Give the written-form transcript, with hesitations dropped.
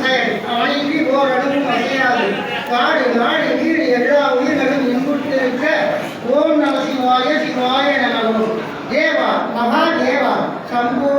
செயல் அவனின்றி ஓர் அணுவும் அசையாது. காடு நாடு வீடு எல்லா உயிர்களும் இன்புற்றிருக்க ஓம் நம சிவாய சிவாய நமோ. தேவா மகாதேவா சம்போ